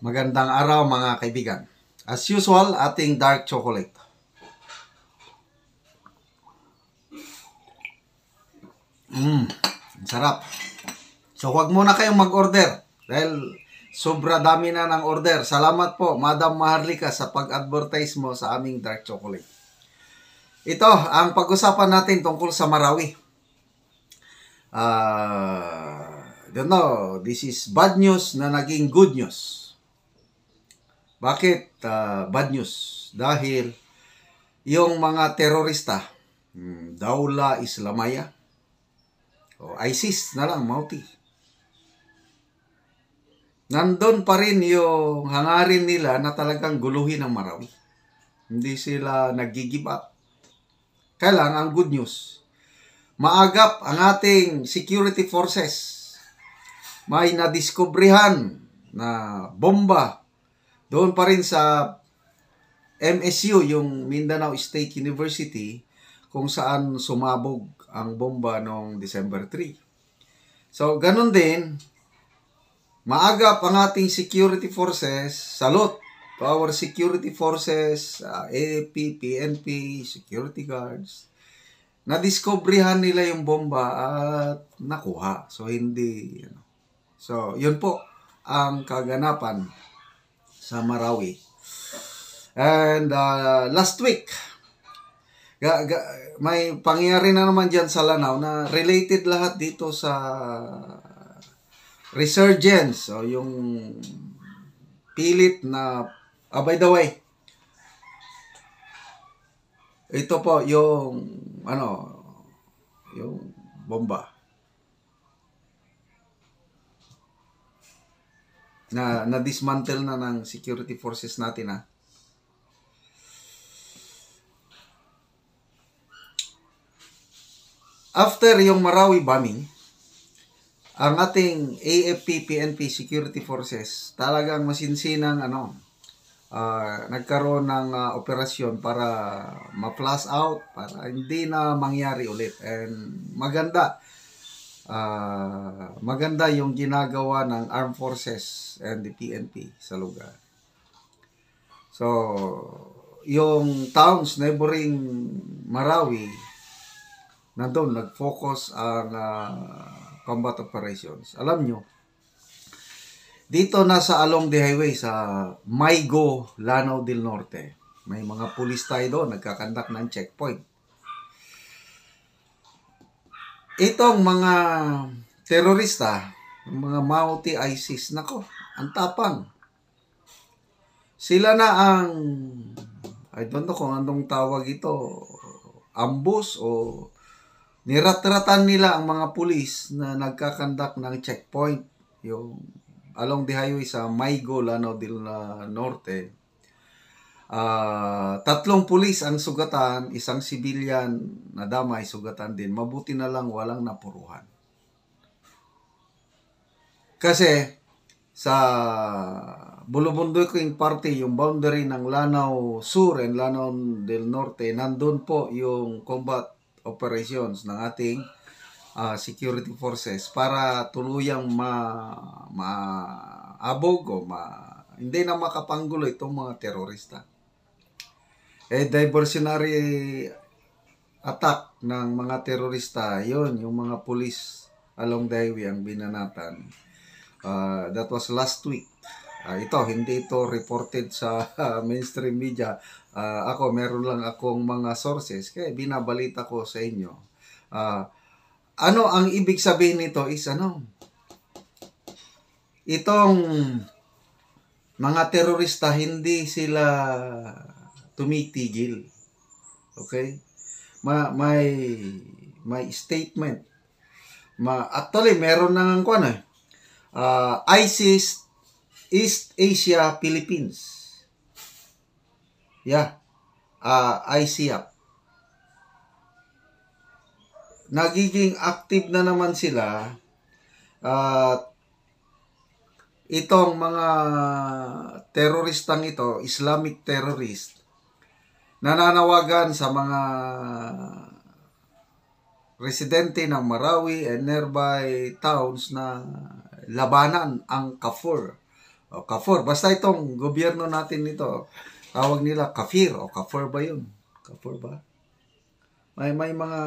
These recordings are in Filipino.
Magandang araw mga kaibigan. As usual, ating dark chocolate. Sarap. So huwag muna kayong mag-order dahil sobra dami na ng order. Salamat po, Madam Maharlika, sa pag-advertise mo sa aming dark chocolate. Ito, ang pag-usapan natin tungkol sa Marawi. Don't know, this is bad news na naging good news. Bakit bad news? Dahil yung mga terorista, Daula Islamaya, o ISIS na lang, mauti. Nandun pa rin yung hangarin nila na talagang guluhin ang Marawi. Hindi sila nag-give up. Kailan ang good news? Maagap ang ating security forces. May nadiskobrehan na bomba doon pa rin sa MSU, yung Mindanao State University, kung saan sumabog ang bomba noong December 3. So, ganun din, maagap ang ating security forces. Salute to our security forces, AFP, PNP, security guards. Nadiskobrehan nila yung bomba at nakuha. So, hindi. So, yun po ang kaganapan sa Marawi. And last week, may pangyari na naman dyan sa Lanao na related lahat dito sa resurgence. So, yung pilit na, by the way, ito po yung, yung bomba na dismantle na ng security forces natin, After yung Marawi bombing, ang ating AFP, PNP security forces talagang masinsinang nagkaroon ng operasyon para ma-flush out, para hindi na mangyari ulit. And maganda yung ginagawa ng Armed Forces and the PNP sa lugar. So, yung towns neighboring Marawi, nandun nag-focus ang combat operations. Alam nyo, dito na sa along the highway sa Maygo, Lanao del Norte, may mga pulis tayo doon, nagkakandak ng checkpoint. Itong mga terorista, mga Mauti ISIS, nako, ang tapang. Sila na ang, I don't know kung anong tawag ito, ambush o niratratan nila ang mga pulis na nagkakandak ng checkpoint, yung along the highway sa Maygo, Lanao del Norte. 3 pulis ang sugatan, 1 civilian na damay sugatan din. Mabuti na lang walang napuruhan. Kasi sa Bulubunduking Party, yung boundary ng Lanao Sur and Lanao del Norte, nandun po yung combat operations ng ating security forces para tuluyang maabog o hindi na makapanggulo itong mga terorista. Diversionary attack ng mga terorista, yon yung mga police along the highway ang binanatan. That was last week. Hindi ito reported sa mainstream media. Meron lang akong mga sources, kaya binabalita ko sa inyo. Ano ang ibig sabihin nito is itong mga terorista, hindi sila tumitigil. Okay? May statement. Actually, meron na ng ISIS East Asia Philippines. ICAP. Nagiging active na naman sila. Itong mga teroristang ito, Islamic terrorist, nananawagan sa mga residente ng Marawi and nearby towns na labanan ang Kafur O Kafur. Basta itong gobyerno natin nito, tawag nila Kafir o Kafur ba yun? Kafur ba? May mga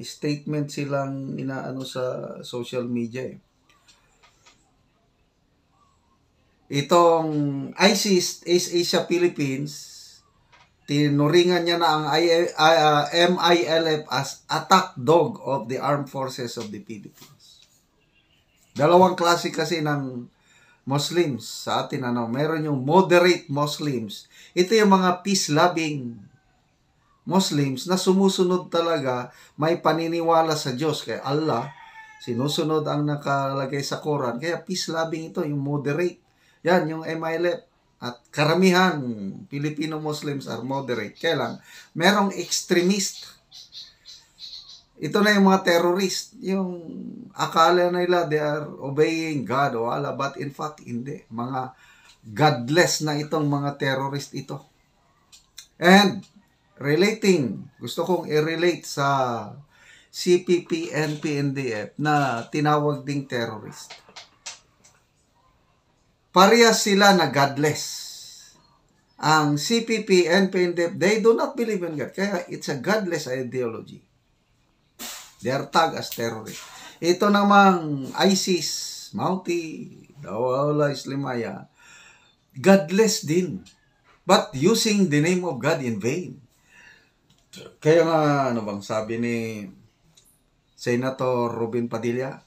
statement silang inaano sa social media eh. Itong ISIS, East Asia Philippines, tinuringan niya na ang MILF as attack dog of the armed forces of the Philippines. Dalawang klase kasi ng Muslims sa atin. Meron yung moderate Muslims. Ito yung mga peace-loving Muslims na sumusunod talaga, may paniniwala sa Diyos, kay Allah, sinusunod ang nakalagay sa Quran. Kaya peace-loving ito, yung moderate. Yan, yung MILF. At karamihan, Filipino Muslims are moderate. Kaya lang, merong extremist. Ito na yung mga terrorist. Yung akala nila they are obeying God o Allah. But in fact, hindi. Mga godless na itong mga terrorist ito. And relating, gusto kong i-relate sa CPP, NP, NDF na tinawag ding terrorist. Parehas sila na godless. Ang CPP, NP, NDF, they do not believe in God. Kaya it's a godless ideology. They are tagged as terrorists. Ito namang ISIS, Mauti, Dawla Islamaya, godless din. But using the name of God in vain. Kaya nga, ano bang sabi ni Senator Robin Padilla,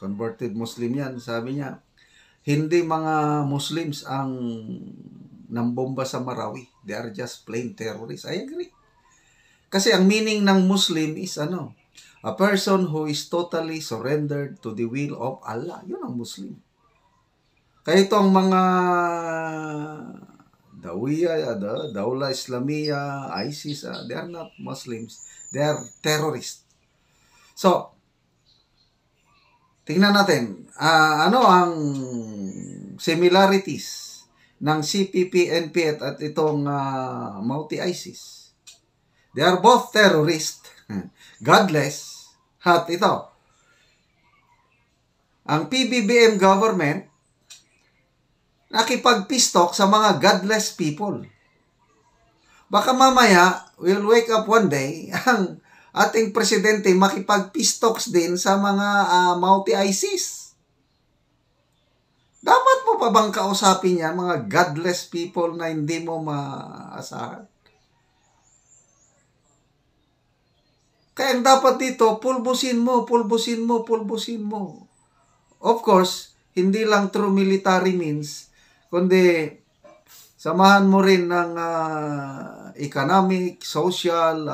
converted Muslim yan, sabi niya, hindi mga Muslims ang nambomba sa Marawi. They are just plain terrorists. I agree. Kasi ang meaning ng Muslim is a person who is totally surrendered to the will of Allah. Yun ang Muslim. Kaya itong mga Dawla Islamia, ISIS, they are not Muslims. They are terrorists. So, tingnan natin, ano ang similarities ng CPP, NP at itong Mauti ISIS. They are both terrorists, godless, at ito. Ang PBBM government, nakipag-pistok sa mga godless people. Baka mamaya, we'll wake up one day, ang ating presidente makipag-pistoks din sa mga Mauti ISIS. Dapat mo pa bang kausapin yan, mga godless people na hindi mo maasahan? Kaya ang dapat dito, pulbusin mo. Of course, hindi lang through military means, kundi samahan mo rin ng economic, social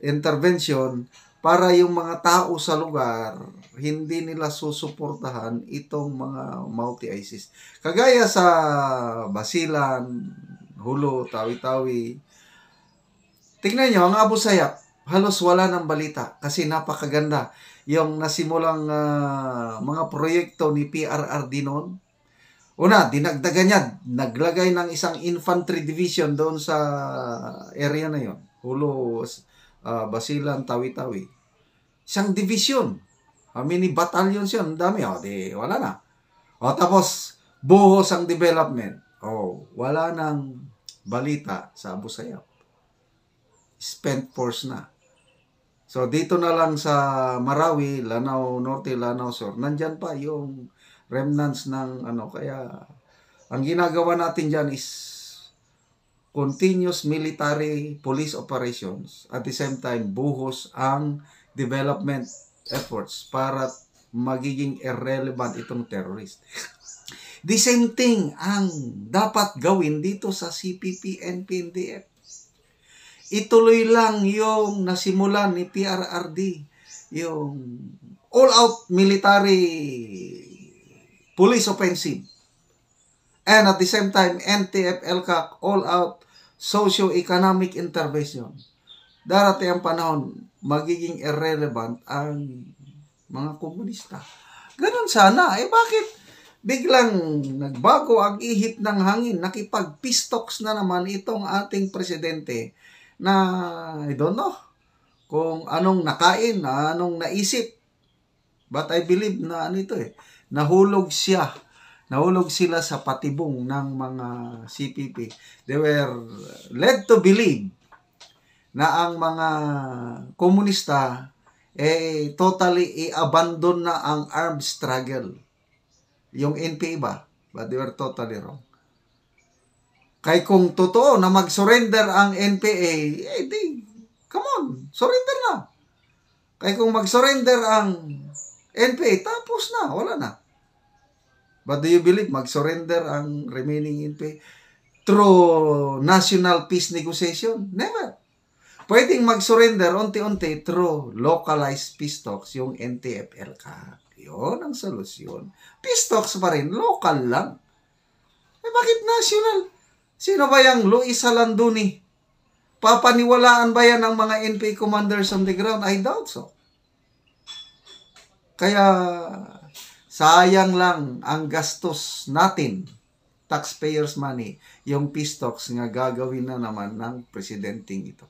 intervention para yung mga tao sa lugar hindi nila susuportahan itong mga Mauti-ISIS. Kagaya sa Basilan, Hulo, Tawi-Tawi. Tingnan nyo, ang Abu Sayyaf, halos wala ng balita kasi napakaganda yung nasimulang mga proyekto ni PRRD noon. Una, dinagdagan niya, naglagay ng isang infantry division doon sa area na yon. Hulo, Basilan, Tawi-Tawi. Isang division. How many battalions yun? Ang dami. Wala na. Tapos, buhos ang development. Wala nang balita sa Abu Sayyaf. Spent force na. So, dito na lang sa Marawi, Lanao Norte, Lanao Sur, nandyan pa yung remnants ng kaya ang ginagawa natin dyan is continuous military police operations, at the same time buhos ang development efforts para magiging irrelevant itong terrorist. The same thing ang dapat gawin dito sa CPP, NP, NDF. Ituloy lang yung nasimulan ni PRRD, yung all-out military police offensive. And at the same time, NTF, LCAC, all-out socio-economic intervention. Darating ang panahon, magiging irrelevant ang mga komunista. Ganon sana. Bakit biglang nagbago ang ihip ng hangin? Nakipag-pistoks na naman itong ating presidente na, I don't know, kung anong nakain, anong naisip. But I believe na ito nahulog sila sa patibong ng mga CPP. They were led to believe na ang mga komunista totally i-abandon na ang armed struggle. Yung NPA ba? But they were totally wrong. Kaya kung totoo na mag-surrender ang NPA, come on, surrender na. Kaya kung mag-surrender ang NPA, tapos na, wala na. But do you believe mag-surrender ang remaining NPA through national peace negotiation? Never. Pwedeng mag-surrender unti-unti through localized peace talks, yung NTF-ELCAC. Yun ang solusyon. Peace talks pa rin, local lang. Bakit national? Sino ba yung Luis Salanduni? Papaniwalaan ba yan ng mga NPA commanders on the ground? I doubt so. Kaya, sayang lang ang gastos natin, taxpayers money, yung peace talks nga gagawin na naman ng presidenteng ito.